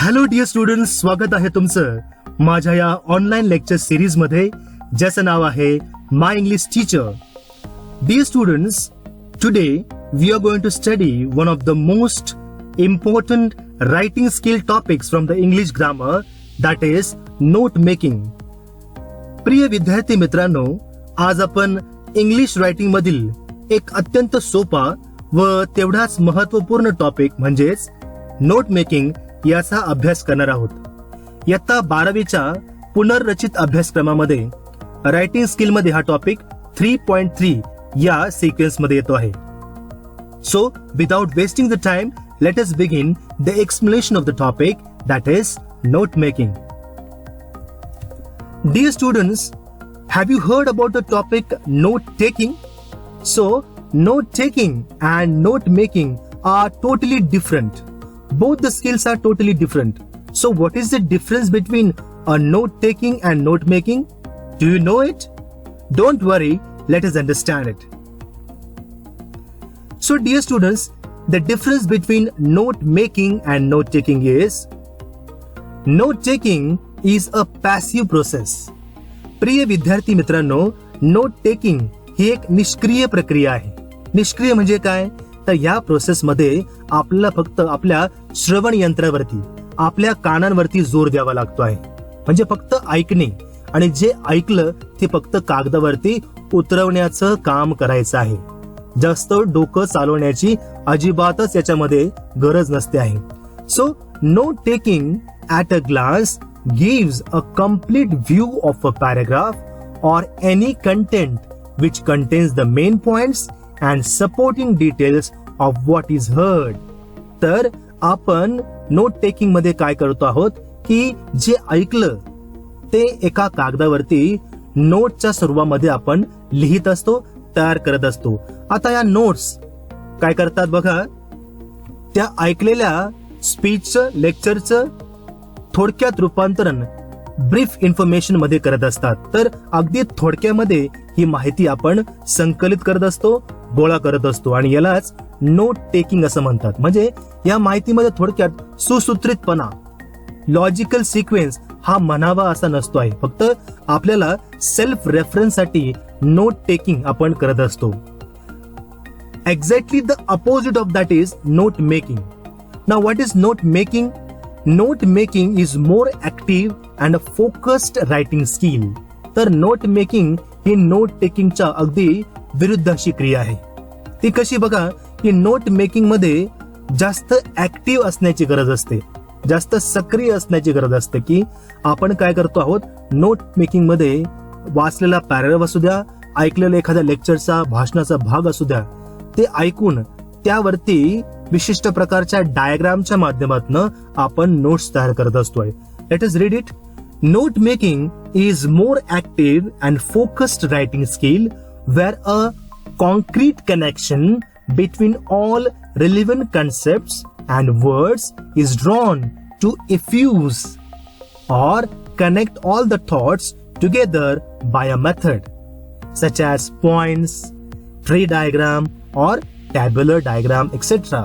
Hello dear students, स्वागत आहे तुमचं माझ्या या ऑनलाईन लेक्चर सिरीज मध्ये, ज्याचं नाव आहे my English teacher. Dear students, today we are going to study one of the most important writing skill topics from the English grammar, that is note making. प्रिय विद्यार्थी मित्रांनो, आज आपण इंग्लिश रायटिंग मधील एक अत्यंत सोपा व तेवढाच महत्वपूर्ण टॉपिक म्हणजेच नोट मेकिंग याचा अभ्यास करणार आहोत. इयत्ता 12वीच्या पुनर्रचित अभ्यासक्रमामध्ये रायटिंग स्किल मध्ये हा टॉपिक 3.3 या सिक्वेन्स मध्ये येतो आहे. So without wasting the time, let us begin the explanation of the topic, that is note making. Dear students, have you heard about the topic note taking? So, note taking and note making are totally different. Both the skills are totally different. So, what is the difference between a note taking and note making? Do you know it? Don't worry, let us understand it. So, dear students, the difference between note making and note taking is note taking is a passive process. प्रिय विद्यार्थी मित्रांनो, note taking ही एक निष्क्रिय प्रक्रिया आहे. निष्क्रिय म्हणजे काय? तर या प्रोसेस मध्ये आपल्याला फक्त आपल्या श्रवण यंत्रावरती, आपल्या कानांवरती जोर द्यावा लागतो आहे. म्हणजे फक्त ऐकणे, आणि जे ऐकलं ते फक्त कागदावरती उतरवण्याचं काम करायचं आहे. जास्त डोकं चालवण्याची अजिबातच याच्यामध्ये गरज नसते आहे. So note taking at a glance gives a complete view of a paragraph or any content which contains the main points and supporting details of what is heard. तर आपण नोट टेकिंग मध्ये काय करतो आहोत की जे ऐकलं ते एका कागदावरती नोटच्या स्वरूपामध्ये आपण लिहित असतो, तयार करत असतो. आता या नोट्स काय करतात बघा, त्या ऐकलेल्या स्पीचचं, लेक्चरचं थोडक्यात रूपांतरण ब्रीफ इन्फॉर्मेशन मध्ये करत असतात. तर अगदी थोडक्यामध्ये ही माहिती आपण संकलित करत असतो, गोळा करत असतो, आणि यालाच नोट टेकिंग असं म्हणतात. म्हणजे या माहितीमध्ये थोडक्यात सुसूत्रितपणा, लॉजिकल सिक्वेन्स हा म्हणावा असा नसतो आहे. फक्त आपल्याला सेल्फ रेफरन्स साठी नोट टेकिंग आपण करत असतो. Exactly the opposite of that is note making. Now what is note making? Note making is more active and a focused writing skill. तर नोट मेकिंग ही नोट टेकिंगच्या अगदी विरुद्ध अशी क्रिया आहे. ती कशी बघा, की नोट मेकिंग मध्ये जास्त ऍक्टिव्ह असण्याची गरज असते, जास्त सक्रिय असण्याची गरज असते. की आपण काय करतो आहोत, नोट मेकिंग मध्ये वाचलेला पॅराग्राफ असू द्या, ऐकलेला एखाद्या लेक्चरचा, भाषणाचा भाग असू द्या, ते ऐकून त्यावरती विशिष्ट प्रकारच्या डायग्रामच्या माध्यमातून आपण नोट्स तयार करत असतोय. Let us read it. Note making is more active and focused writing skill where a concrete connection between all relevant concepts and words is drawn to effuse or connect all the thoughts together by a method such as points, tree diagram or tabular diagram, etc.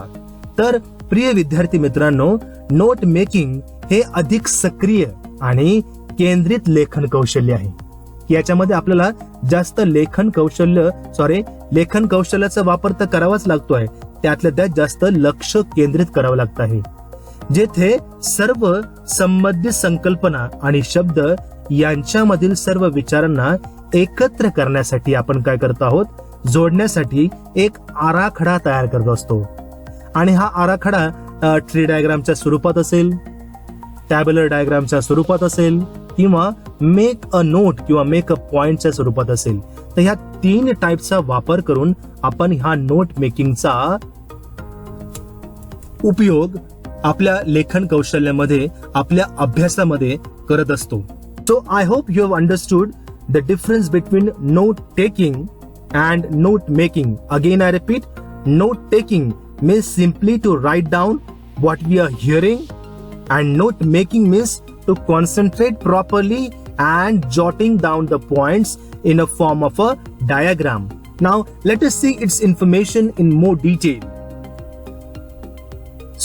तर प्रिय विद्यार्थी मित्रांनो, note making हे अधिक सक्रिय आणि केंद्रित लेखन कौशल्य आहे. याच्यामध्ये आपल्याला जास्त लेखन कौशल्याचा वापर तर करावाच लागतोय, त्यातल्या त्यात जास्त लक्ष केंद्रित करावं लागतं आहे. जेथे सर्व संबंधित संकल्पना आणि शब्द यांच्यामधील सर्व विचारांना एकत्र करण्यासाठी आपण काय करतो आहोत, जोडण्यासाठी एक आराखडा तयार करत असतो. आणि हा आराखडा ट्री डायग्रामच्या स्वरूपात असेल, टॅब्युलर डायग्रामच्या स्वरूपात असेल, किंवा मेक अ नोट किंवा मेक अ पॉइंटच्या स्वरूपात असेल. तर ह्या 3 टाईपचा वापर करून आपण ह्या नोट मेकिंगचा उपयोग आपल्या लेखन कौशल्यामध्ये, आपल्या अभ्यासामध्ये करत असतो. So I hope you have understood the difference between note taking and note making. Again I repeat, note taking means simply to write down what we are hearing, and note making means to concentrate properly and jotting down the points in a form of a diagram. Now let us see its information in more detail.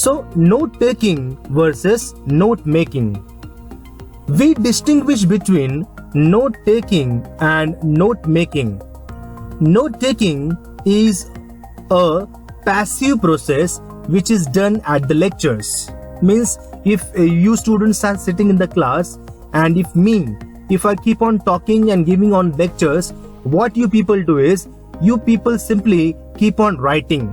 So note taking versus note making. We distinguish between note taking and note making. Note taking is a passive process which is done at the lectures. Means if you students are sitting in the class, and if I keep on talking and giving on lectures, what you people do is you people simply keep on writing.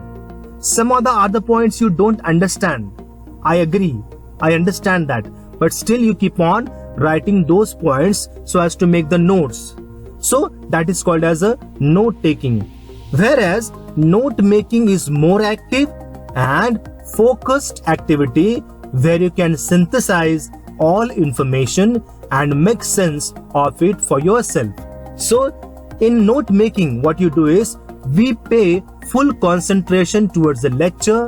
Some of the other points you don't understand. I agree, I understand that, but still you keep on writing those points so as to make the notes. So that is called as a note taking. Whereas note making is more active and focused activity where you can synthesize all information and make sense of it for yourself. So in note making, what you do is we pay full concentration towards the lecture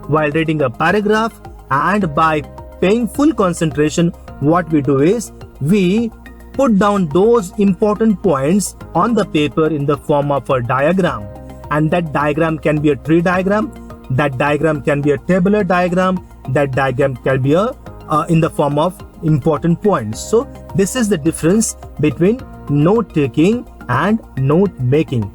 while reading a paragraph, and by paying full concentration, what we do is we put down those important points on the paper in the form of a diagram, and that diagram can be a tree diagram, that diagram can be a tabular diagram, that diagram can be in the form of important points. So this is the difference between note taking and note making.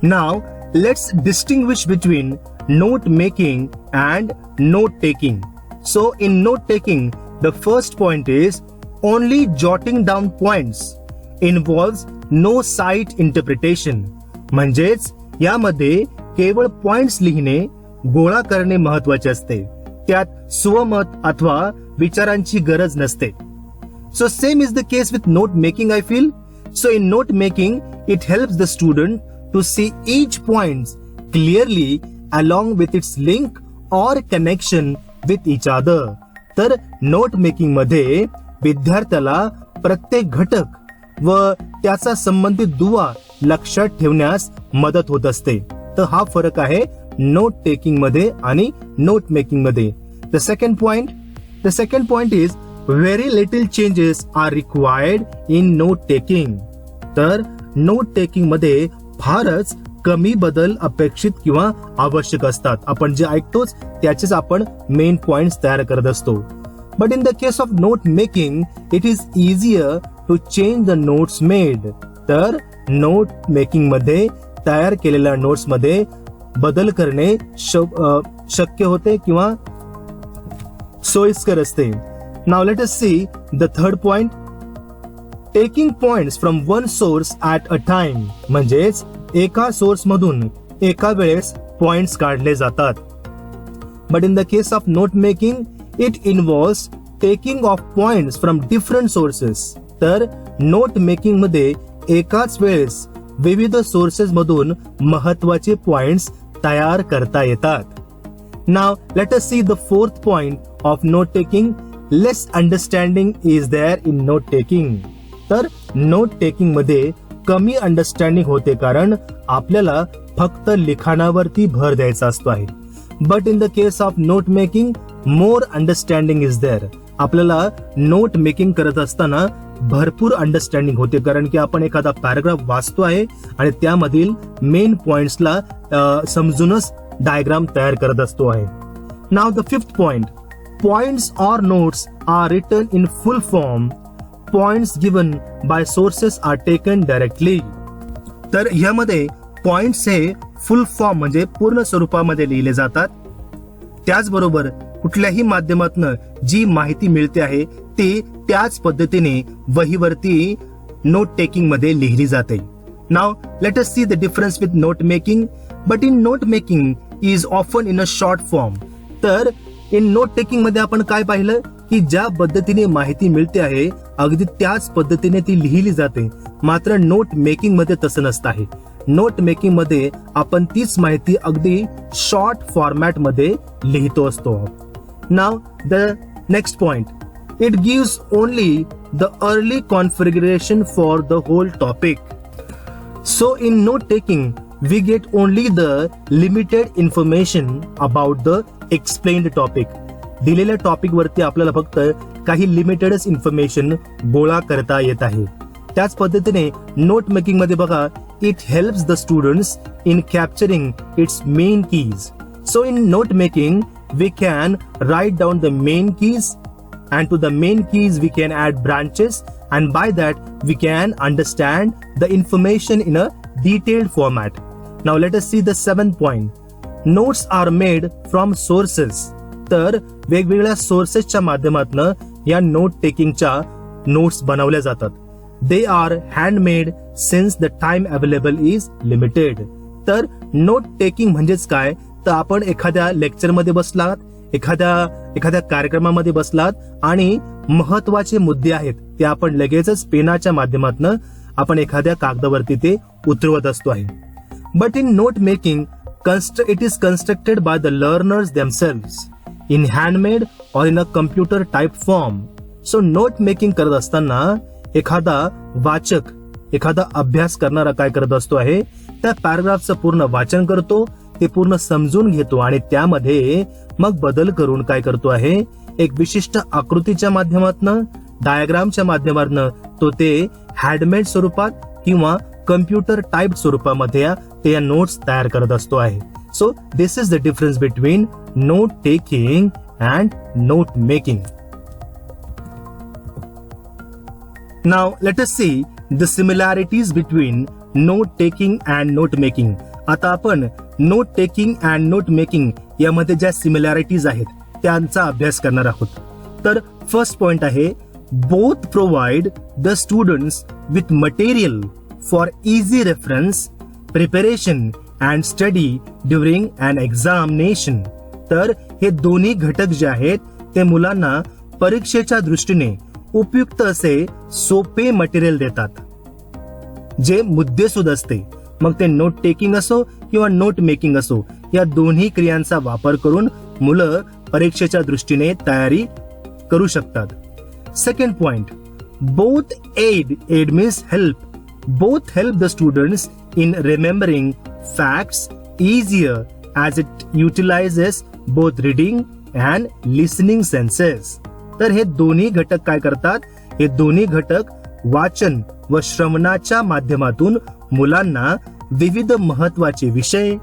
Now let's distinguish between note making and note taking. So in note taking, the first point is only jotting down points involves no sight interpretation. म्हणजेच यामध्ये केवळ points लिहिणे, गोळा करणे महत्वाचे असते. त्यात स्वमत अथवा विचारांची गरज नसते. So same is the case with note making, I feel. So in note making, it helps the student to see each point clearly along with its link or connection with each other. तर note making मध्ये विद्यार्थ्याला प्रत्येक घटक व त्याचा संबंधित दुवा लक्षात ठेवण्यास मदत होत असते. तर हा फरक आहे नोट टेकिंग मध्ये आणि नोट मेकिंग मध्ये. The second point is very little changes are required in note taking. तर नोट टेकिंग मध्ये फारच कमी बदल अपेक्षित किंवा आवश्यक असतात. आपण जे ऐकतोच त्याचेच आपण मेन पॉइंट्स तयार करत असतो. But in the case of note making, it is easier to change the notes made. तर नोट मेकिंग मध्ये तयार केलेल्या नोट्स मध्ये बदल करणे शक्य होते किंवा सोयीस्कर असते. Now let us see the third point, taking points from one source at a time. म्हणजेच एका सोर्स मधून एका वेळेस पॉइंट्स काढले जातात. But in the case of note making, it involves taking of points from different sources. तर note making मध्ये एकाच वेळेस विविध सोर्सेस मधून महत्वाचे पॉइंट्स तयार करता येतात. Now let us see the fourth point of note taking, less understanding is there in note taking. तर नोट टेकिंग मध्ये कमी अंडरस्टँडिंग होते कारण आपल्याला फक्त लिखाणावरती भर द्यायचा असतो आहे. But in the case of note making, more understanding is there. आपल्याला नोट मेकिंग करत असताना भरपूर अंडरस्टँडिंग होते कारण की आपण एखादा पॅराग्राफ वाचतो आहे आणि त्यामधील मेन पॉइंट्सला समजूनच डायग्राम तयार करत असतो आहे. Now the fifth point, points और notes are written in full form. Points given by sources are taken directly. तर यामध्ये पॉइंट्स हे फुल फॉर्म म्हणजे पूर्ण स्वरूपामध्ये लिहिले जातात. त्याचबरोबर कुठल्याही माध्यमातून जी माहिती मिळते आहे ती त्याच पद्धतीने वहीवरती नोट टेकिंग मध्ये लिहिली जाते. Now let us see the difference with note making. But in note making is often in a short form. तर इन नोट टेकिंग मध्ये आपण काय पाहिलं की ज्या पद्धतीने माहिती मिळते आहे अगदी त्याच पद्धतीने ती लिहिली जाते. मात्र नोट मेकिंग मध्ये तसं नसतं आहे. नोट मेकिंग मध्ये आपण तीच माहिती अगदी शॉर्ट फॉर्मॅट मध्ये लिहितो असतो. Now the next point, it gives only the early configuration for the whole topic. So in note taking, we get only the limited information about the explained topic. दिलेल्या topic वरती आपल्याला फक्त काही लिमिटेडच information गोळा करता येत आहे. त्याच पद्धतीने नोट मेकिंग मध्ये बघा, it helps the students in capturing its main keys. So in note making, we can write down the main keys, and to the main keys we can add branches, and by that we can understand the information in a detailed format. Now let us see the 7th point. Notes are made from sources. तर वेगवेगळ्या सोर्सेसच्या माध्यमातून या note टेकिंगच्या notes बनवल्या जातात. They are handmade since the time available is limited. तर note taking म्हणजेच काय, तर आपण एखाद्या लेक्चरमध्ये बसलात, एखाद्या कार्यक्रमामध्ये बसलात आणि महत्वाचे मुद्दे आहेत ते आपण लगेचच पेनाच्या माध्यमातून आपण एखाद्या कागदावरती ते उतरवत असतो आहे. But in note making it is constructed by the learners themselves in handmade or in a computer type form. So note making करत असताना एखादा वाचक, एखादा अभ्यास करणारा काय करत असतो आहे, त्या पॅराग्राफचं पूर्ण वाचन करतो, ते पूर्ण समजून घेतो आणि त्यामध्ये मग बदल करून काय करतो आहे, एक विशिष्ट आकृतीच्या माध्यमातून, डायग्रामच्या माध्यमातून तो ते हँडमेड स्वरूपात किंवा कम्प्युटर टाइप स्वरूपामध्ये ते नोट्स तयार करत असतो आहे. So this is the difference between note taking and note making. Now let us see the similarities between note taking and note making. आता आपण note taking and note making यामध्ये ज्या सिमिलॅरिटीज आहेत त्यांचा अभ्यास करणार आहोत. तर फर्स्ट पॉइंट आहे, both provide the students with material for easy reference, preparation and study during an examination. तर हे दोन्ही घटक जे आहेत ते मुलांना परीक्षेच्या दृष्टीने उपयुक्त असे सोपे मटेरियल देतात, जे मुद्देसूद असते. मग ते नोट टेकिंग असो किंवा नोट मेकिंग असो, या दोन्ही क्रियांचा वापर करून मुलं परीक्षेच्या दृष्टीने तयारी करू शकतात. Second point, both aid means help. Both help the students in remembering facts easier as it utilizes both reading and listening senses. तर हे दोन्ही घटक काय करतात, हे दोन्ही घटक वाचन व श्रवणाच्या माध्यमातून मुलांना विविध महत्वाचे विषय,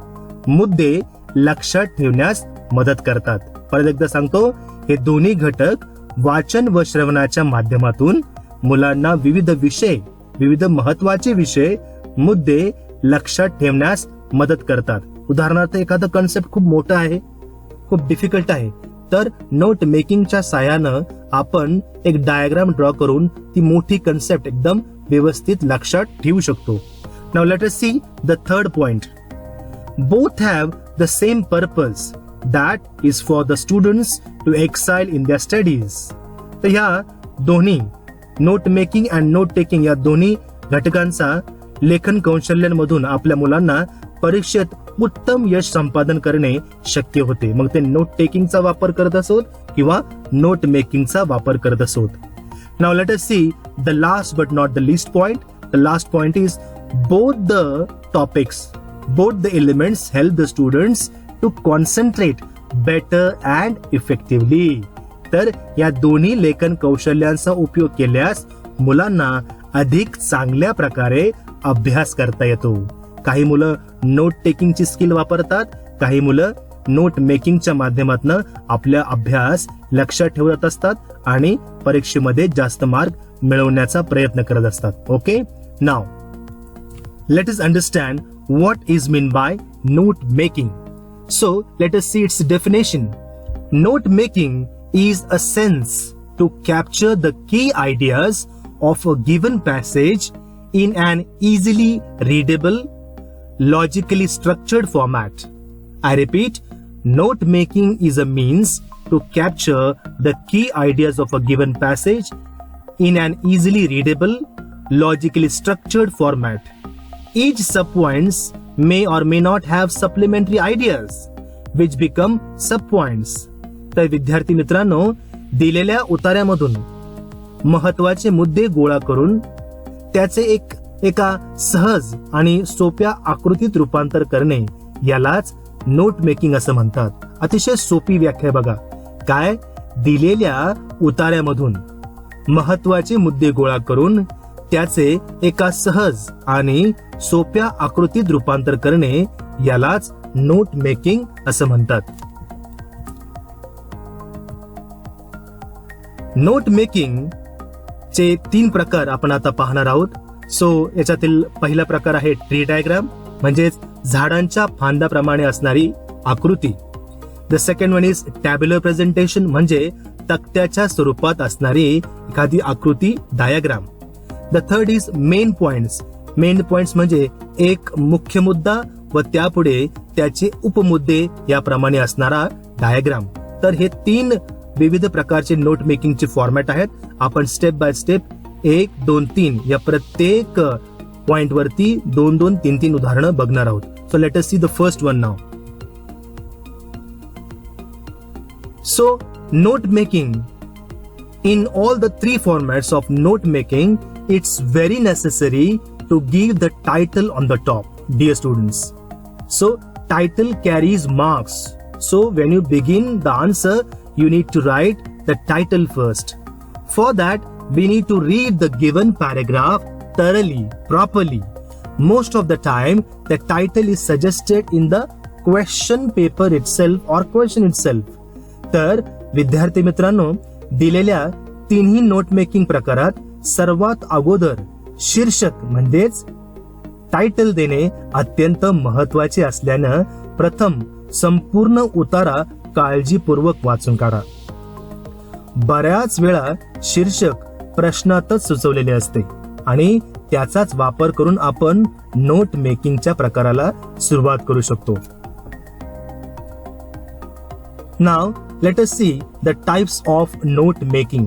मुद्दे लक्षात ठेवण्यास मदत करतात. परत एकदा सांगतो, हे दोन्ही घटक वाचन व श्रवणाच्या माध्यमातून मुलांना विविध विषय, विविध महत्वाचे विषय, मुद्दे लक्षात ठेवण्यास मदत करतात. उदाहरणार्थ एखादा कन्सेप्ट खूप मोठा आहे, खूप डिफिकल्ट आहे, तर नोट मेकिंगच्या साहाय्यानं आपण एक डायग्राम ड्रॉ करून ती मोठी कन्सेप्ट एकदम व्यवस्थित लक्षात ठेवू शकतो. Now let us see the third point. Both have the same purpose, that is for the students to excel in their studies. तर ह्या दोन्ही note making and note taking या दोन्ही घटकांचा लेखन कौशल्यांमधून आपल्या मुलांना परीक्षेत उत्तम यश संपादन करणे शक्य होते. मग ते नोट टेकिंगचा वापर करत असोत किंवा नोट मेकिंगचा वापर करत असोत. Now let us see the last but not the least point. The last point is both the topics, both the elements help the students to concentrate better and effectively. तर या दोन्ही लेखन कौशल्यांचा उपयोग केल्यास मुलांना अधिक चांगल्या प्रकारे अभ्यास करता येतो. काही मुलं नोट टेकिंगची स्किल वापरतात, काही मुलं नोट मेकिंगच्या माध्यमातून आपला अभ्यास लक्षात ठेवत असतात आणि परीक्षेमध्ये जास्त मार्क मिळवण्याचा प्रयत्न करत असतात. Okay, now let us understand what is mean by note making. So let us see it's definition. Note making is a sense to capture the key ideas of a given passage in an easily readable, logically structured format. I repeat, note making is a means to capture the key ideas of a given passage in an easily readable, logically structured format. Each subpoints may or may not have supplementary ideas which become subpoints. तर विद्यार्थी मित्रांनो, दिलेल्या उतार्यामधून महत्वाचे मुद्दे गोळा करून त्याचे एका सहज आणि सोप्या आकृतीत रूपांतर करणे यालाच नोट मेकिंग असं म्हणतात. अतिशय सोपी व्याख्या बघा. काय, दिलेल्या उतार्यामधून महत्वाचे मुद्दे गोळा करून त्याचे एका सहज आणि सोप्या आकृतीत रूपांतर करणे यालाच नोट मेकिंग असं म्हणतात. नोट मेकिंग चे 3 प्रकार आपण आता पाहणार आहोत. सो याच्यातील पहिला प्रकार आहे ट्री डायग्राम, म्हणजेच झाडांच्या फांद्याप्रमाणे असणारी आकृती. The second one is tabular presentation, म्हणजे तक्त्याच्या स्वरूपात असणारी एखादी आकृती diagram. The third is main points. Main points म्हणजे एक मुख्य मुद्दा व त्यापुढे त्याचे उपमुद्दे याप्रमाणे असणारा डायग्राम. तर हे 3 विविध प्रकारचे नोट मेकिंगचे फॉर्मॅट आहेत. आपण स्टेप बाय स्टेप 1, 2, 3 या प्रत्येक पॉइंट वरती 2, 2, 3, 3 उदाहरणं बघणार आहोत. So let us see the first one now. So note making, in all the 3 formats of note making, it's very necessary to give the title on the top, dear students. So title carries marks. So when you begin the answer, you need to write the title first. For that, we need to read the given paragraph thoroughly, properly. Most of the time, the title is suggested in the question paper itself or question itself. तर विद्यार्थी मित्रांनो, दिलेल्या 3ही note making प्रकारात सर्वात अगोदर शीर्षक म्हणजेच title देणे अत्यंत महत्वाचे असल्यानं प्रथम संपूर्ण उतारा काळजीपूर्वक वाचून काढा. बऱ्याच वेळा शीर्षक प्रश्नातच सुचवलेले असते आणि त्याचाच वापर करून आपण नोट मेकिंगच्या प्रकाराला सुरुवात करू शकतो. Now, let us see the types of note making.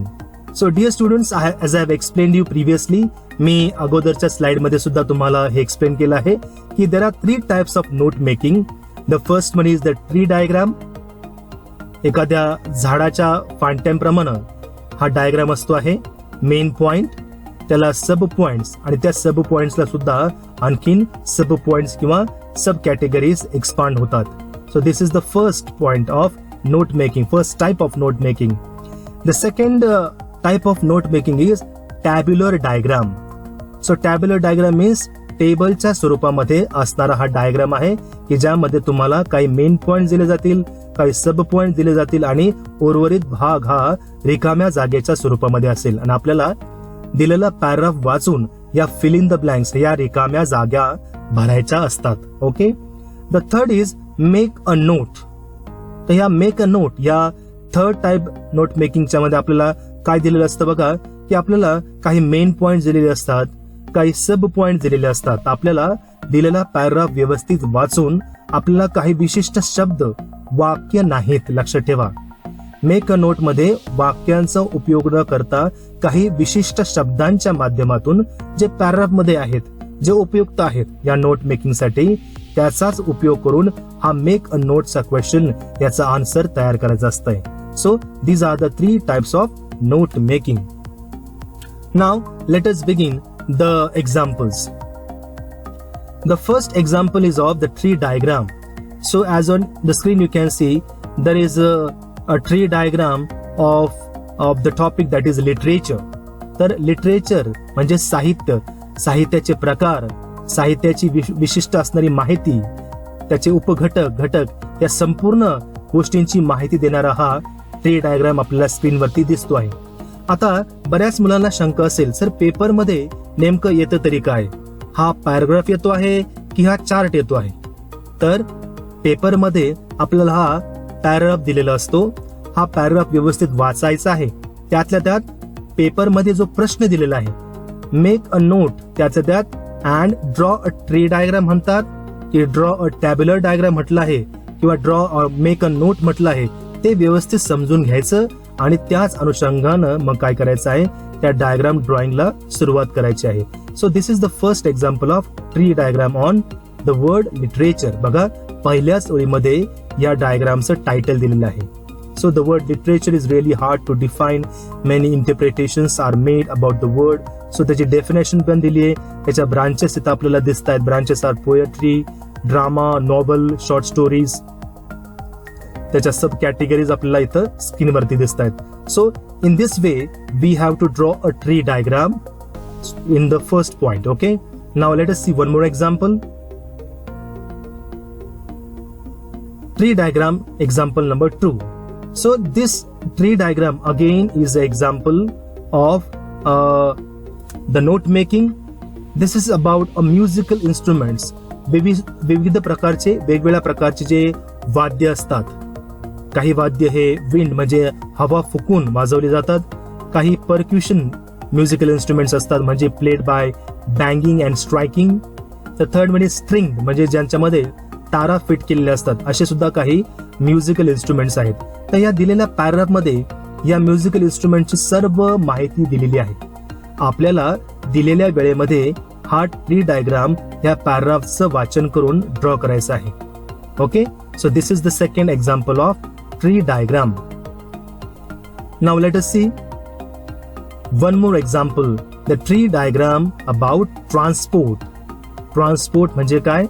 So, dear students, as I have explained you previously, मी अगोदरच्या स्लाइड मध्ये सुद्धा तुम्हाला हे एक्सप्लेन केलं आहे की there are 3 types of note making. The first one is the tree diagram. एखाद्या झाडाच्या फांद्यांप्रमाणे हा डायग्राम असतो आहे. मेन पॉइंट, त्याला सब पॉइंट्स आणि त्या सब पॉइंट्सला सुद्धा आणखीन सब पॉइंट्स किंवा सब कॅटेगरीज एक्सपांड होतात. So this is the first point of note making, first type of note making. The second type of note making is tabular diagram. So tabular diagram means टेबलच्या स्वरूपामध्ये असणारा हा डायग्राम आहे की ज्यामध्ये तुम्हाला काही मेन पॉइंट दिले जातील, काही सब पॉइंट दिले जातील आणि उर्वरित भाग हा रिकाम्या जागेच्या स्वरूपामध्ये असेल आणि आपल्याला दिलेला पॅराग्राफ वाचून या फिल इन द ब्लँक्स या रिकाम्या जागा भरायच्या असतात. Okay. The third is make a note. तर या मेक अ नोट या थर्ड टाइप नोट मेकिंगच्या मध्ये आपल्याला काय दिलेलं असतं बघा, की आपल्याला काही मेन पॉइंट दिलेले असतात, काही सब पॉइंट दिलेले असतात. आपल्याला दिलेला पॅराग्राफ व्यवस्थित वाचून आपल्याला काही विशिष्ट शब्द, वाक्य नाहीत, लक्षात ठेवा. मेक अ नोट मध्ये वाक्यांचा उपयोग न करता काही विशिष्ट शब्दांच्या माध्यमातून जे पॅराग्राफ मध्ये आहेत, जे उपयुक्त आहेत या नोट मेकिंग साठी, त्याचाच उपयोग करून हा मेक अ नोटचा क्वेश्चन याचा आन्सर तयार करायचा असतंय. So these are the 3 types of note making. Now let us begin the examples. The first example is of the tree diagram. So as on the screen you can see there is a tree diagram of the topic that is literature. तर literature म्हणजे साहित्य, साहित्याचे प्रकार, साहित्याची विशिष्ट असणारी माहिती, त्याचे उपघटक, घटक या संपूर्ण गोष्टींची माहिती देणारा हा ट्री डायग्राम आपल्याला स्क्रीनवरती दिसतो आहे. आता बऱ्याच मुलांना शंका असेल, सर पेपरमध्ये नेमकं येतं तरी काय? हा पॅराग्राफ येतो आहे की हा चार्ट येतो आहे? तर पेपरमध्ये आपल्याला हा पॅराग्राफ दिलेला असतो. हा पॅराग्राफ व्यवस्थित वाचायचा आहे. त्यातल्या त्यात पेपरमध्ये जो प्रश्न दिलेला आहे, मेक अ नोट, त्याच्या त्यात and draw a tree diagram म्हणतात की ड्रॉ अ टॅब्युलर डायग्राम म्हटलं आहे किंवा ड्रॉ मेक अ नोट म्हटलं आहे, ते व्यवस्थित समजून घ्यायचं आणि त्याच अनुषंगानं मग काय करायचं आहे, त्या डायग्राम ड्रॉइंगला सुरुवात करायची आहे. So this is the first example of tree diagram on the word literature. बघा, पहिल्याच ओळीमध्ये या डायग्रामचं टायटल दिलेलं आहे. So the word literature is really hard to define. Many interpretations are made about the word. So त्याची definition पण दिली आहे. त्याच्या ब्रांचेस इथं आपल्याला दिसत आहेत. Branches are poetry, drama, novel, short stories. त्याच्या सब कॅटेगरीज आपल्याला इथं स्क्रीनवरती दिसत आहेत. So in this way we have to draw a tree diagram in the first point. Okay, now let us see one more example. Tree diagram example number 2. So this tree diagram again is an example of the note making. This is about a musical instruments. विविध प्रकारचे वेगवेगळ्या प्रकारचे जे वाद्य असतात. काही वाद्य हे विंड म्हणजे हवा फुकून वाजवली जातात. काही परक्युशन म्युझिकल इन्स्ट्रुमेंट्स असतात म्हणजे प्लेड बाय बँगिंग अँड स्ट्रायकिंग. तर थर्ड म्हणजे स्ट्रिंग म्हणजे ज्यांच्यामध्ये तारा फिट केलेले असतात. असे सुद्धा काही म्युझिकल इन्स्ट्रुमेंट्स आहेत. तर या दिलेल्या पॅराग्राफ मध्ये या म्युझिकल इन्स्ट्रुमेंटची सर्व माहिती दिलेली आहे. आपल्याला दिलेल्या वेळेमध्ये हा ट्री डायग्राम या पॅराग्राफचं वाचन करून ड्रॉ करायचं आहे. Okay, so this is the second example of tree diagram. Now let us see one more example, the tree diagram about transport. Transport म्हणजे काय?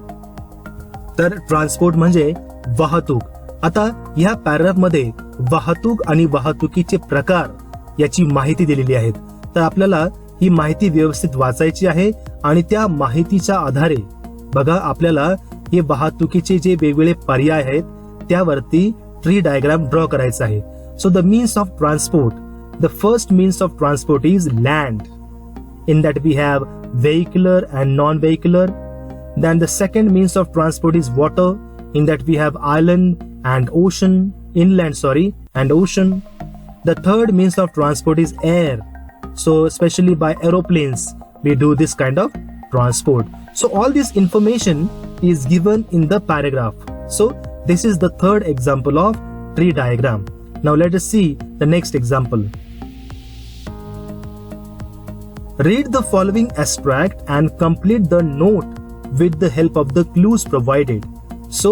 तर ट्रान्सपोर्ट म्हणजे वाहतूक. आता या पॅराग्राफ मध्ये वाहतूक आणि वाहतुकीचे प्रकार याची माहिती दिलेली आहे. तर आपल्याला ही माहिती व्यवस्थित वाचायची आहे आणि त्या माहितीच्या आधारे बघा आपल्याला हे वाहतुकीचे जे वेगवेगळे पर्याय आहेत त्यावरती ट्री डायग्राम ड्रॉ करायचा आहे. So the means of transport, the first means of transport is land. In that we have vehicular and non vehicular. Then the second means of transport is water. In that we have island and ocean, and ocean. The third means of transport is air. So especially by aeroplanes, we do this kind of transport. So all this information is given in the paragraph. So this is the third example of tree diagram. Now let us see the next example. Read the following extract and complete the note with the help of the clues provided. So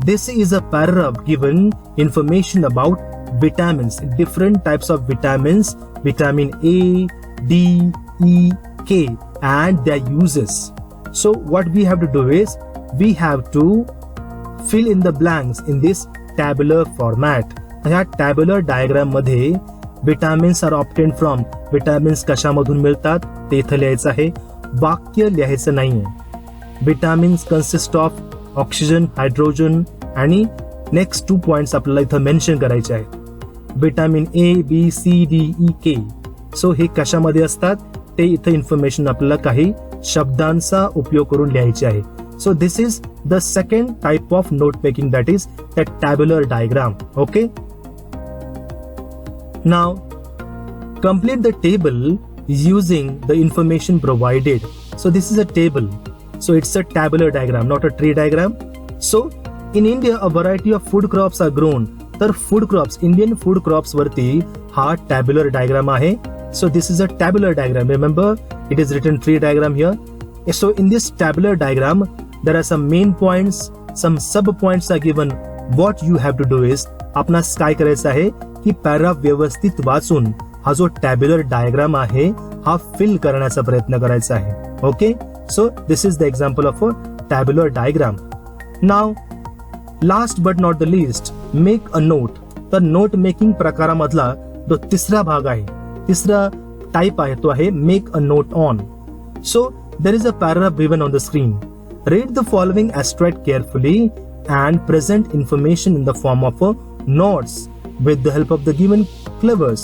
this is a paragraph given information about vitamins, different types of vitamins, vitamin A, D, E, K and their uses. So what we have to do is we have to fill in the blanks in this tabular format. ह्या tabular diagram मध्ये vitamins are obtained from, vitamins कशामधून मिळतात ते इथं लिहायचं आहे. वाक्य लिहायचं नाहीये. Vitamins consist of oxygen, hydrogen आणि नेक्स्ट 2 पॉइंट्स आपल्याला इथं मेन्शन करायचे आहेत. Vitamin A, B, C, D, E, K. सो हे कशामध्ये असतात ते इथं इन्फॉर्मेशन आपल्याला काही शब्दांचा उपयोग करून लिहायचे आहे. So this is the second type of note making, that is the tabular diagram. Okay, now complete the table using the information provided. So this is a table. So it's a tabular diagram, not a tree diagram. So in India a variety of food crops are grown. तर food crops, Indian food crops वरती हा tabular diagram आहे. So this is a tabular diagram. Remember, it is written tree diagram here. So in this tabular diagram, there are some main points, some sub points are given. What you have to do is, आपणास काय करायचं आहे की paragraph व्यवस्थित वाचून हा जो tabular diagram आहे हा फिल करण्याचा प्रयत्न करायचा आहे. Okay, so this is the example of a tabular diagram. Now last but not the list, make a note. तर नोट मेकिंग प्रकारामधला जो तिसरा भाग आहे, तिसरा टाइप आहे तो आहे make a note on. So there is a paragraph given on the screen. Read the following extract carefully and present information in the form of notes with the help of the given clevers.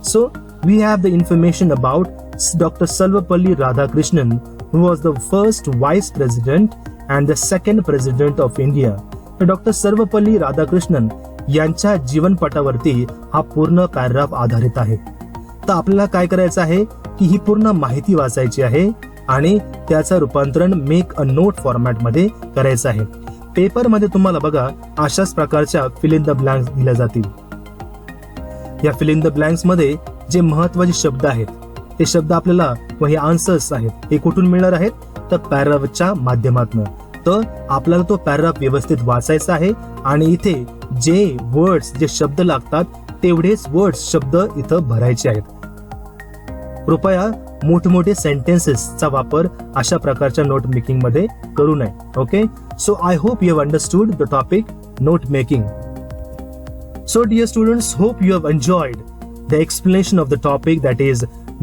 So we have the information about Dr. Sarvepalli Radhakrishnan, who was the first vice president and the second president of India. तर doctor Sarvepalli Radhakrishnan यांच्या जीवनपटावरती हा पूर्ण paragraph आधारित आहे. तर आपल्याला काय करायचं आहे की ही पूर्ण माहिती वाचायची आहे आणि त्याचं रूपांतरण मेक अ नोट फॉर्मॅट मध्ये करायचं आहे. पेपर मध्ये तुम्हाला बघा अशाच प्रकारच्या फिल इन द ब्लँक्स दिल्या जातील. या फिल इन द ब्लँक्स मध्ये जे महत्वाचे शब्द आहेत ते शब्द आपल्याला व हे आन्सर्स आहेत हे कुठून मिळणार आहेत, तर पॅराग्राफच्या माध्यमातून. तर आपल्याला तो पॅराग्राफ व्यवस्थित वाचायचा आहे आणि इथे जे वर्ड्स, जे शब्द लागतात तेवढेच वर्ड्स, शब्द इथं भरायचे आहेत. कृपया मोठमोठे सेंटेन्सेसचा वापर अशा प्रकारच्या नोट मेकिंग मध्ये करू नये. Okay, so I hope you have understood the topic note making. So dear students, hope you have enjoyed the explanation of the topic, that is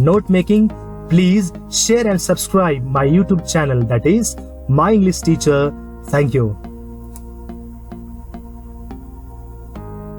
note making. Please share and subscribe my YouTube channel, that is My English Teacher. Thank you.